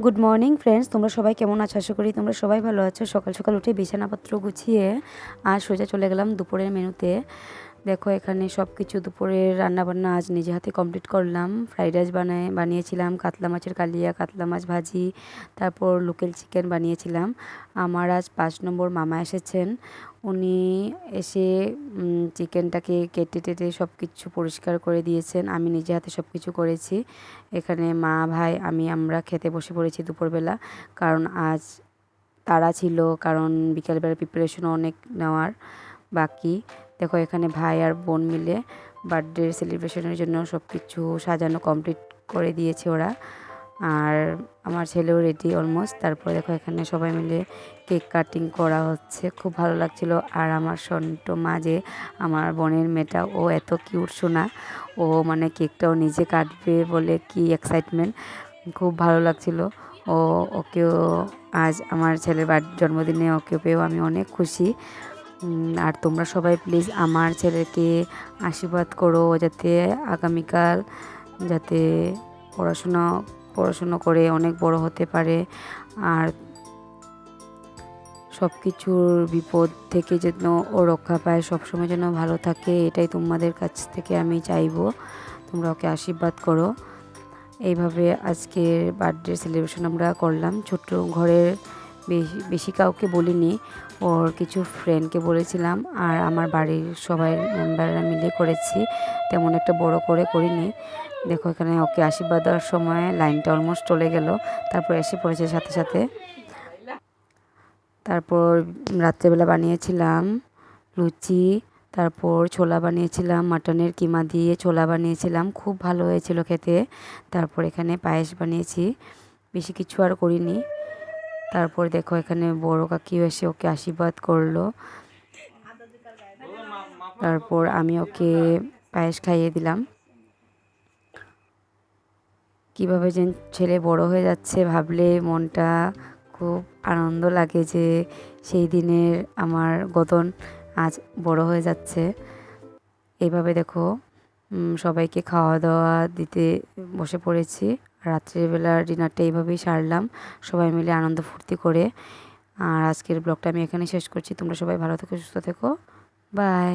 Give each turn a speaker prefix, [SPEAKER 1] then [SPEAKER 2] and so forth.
[SPEAKER 1] Good morning friends, তোমরা সবাই কেমন আছো? আশা করি তোমরা সবাই ভালো আছো। সকাল সকাল উঠে বিছানাপত্র গুছিয়ে আজ সোজা চলে গেলাম দুপুরের মেনুতে। দেখো এখানে সব কিছু দুপুরের রান্নাবান্না আজ নিজে হাতে কমপ্লিট করলাম। ফ্রাইড রাইস বানিয়েছিলাম, কাতলা মাছের কালিয়া, কাতলা মাছ ভাজি, তারপর লোকাল চিকেন বানিয়েছিলাম। আমার আজ 5 নম্বর মামা এসেছেন। উনি এসে চিকেনটাকে কেটে টেটে সব কিছু পরিষ্কার করে দিয়েছেন। আমি নিজে হাতে সব কিছু করেছি। এখানে মা ভাই আমরা খেতে বসে পড়েছি দুপুরবেলা, কারণ আজ তাড়া ছিল, কারণ বিকালবেলা প্রিপারেশনও অনেক নেওয়ার বাকি। দেখো এখানে ভাই আর বোন মিলে বার্থডে সেলিব্রেশনের জন্য সব কিছু সাজানো কমপ্লিট করে দিয়েছে ওরা। আর আমার ছেলেও রেডি অলমোস্ট। তারপরে দেখো এখানে সবাই মিলে কেক কাটিং করা হচ্ছে, খুব ভালো লাগছিল। আর আমার সন্ট মা, যে আমার বোনের মেয়েটা, ও এত কিউট শোনা, ও মানে কেকটাও নিজে কাটবে বলে কি এক্সাইটমেন্ট, খুব ভালো লাগছিল। ওকেও আজ আমার ছেলের জন্মদিনে ওকে পেয়েও আমি অনেক খুশি। আর তোমরা সবাই প্লিজ আমার ছেলেকে আশীর্বাদ করো, যাতে আগামীকাল যাতে পড়াশুনো করে অনেক বড় হতে পারে, আর সব কিছুর বিপদ থেকে যেন ও রক্ষা পায়, সবসময় যেন ভালো থাকে, এটাই তোমাদের কাছ থেকে আমি চাইবো। তোমরা ওকে আশীর্বাদ করো। এইভাবে আজকের বার্থডে সেলিব্রেশন আমরা করলাম। ছোট্ট ঘরের বেশি কাউকে বলিনি, ওর কিছু ফ্রেন্ডকে বলেছিলাম, আর আমার বাড়ির সবাই মেম্বাররা মিলে করেছি, তেমন একটা বড় করে করিনি। দেখো এখানে ওকে আশীর্বাদ দেওয়ার সময় লাইনটা অলমোস্ট চলে গেল, তারপর এসে পড়েছে সাথে সাথে। তারপর রাত্রেবেলা বানিয়েছিলাম লুচি, তারপর ছোলা বানিয়েছিলাম, মাটনের কিমা দিয়ে ছোলা বানিয়েছিলাম, খুব ভালো হয়েছিল খেতে। তারপর এখানে পায়েস বানিয়েছি, বেশি কিছু আর করিনি। তারপর দেখো এখানে বড় কাকিও এসে ওকে আশীর্বাদ করলো। তারপর আমি ওকে পায়েস খাইয়ে দিলাম। কীভাবে যে ছেলে বড় হয়ে যাচ্ছে ভাবলে মনটা খুব আনন্দ লাগে, যে সেই দিনের আমার গতন আজ বড় হয়ে যাচ্ছে। এইভাবে দেখো সবাইকে খাওয়া দাওয়া দিতে বসে পড়েছি। রাত্রিবেলার ডিনারটা এইভাবেই সারলাম, সবাই মিলে আনন্দ ফুর্তি করে। আর আজকের ব্লগটা আমি এখানে শেষ করছি। তোমরা সবাই ভালো থেকো, সুস্থ থেকো, বাই।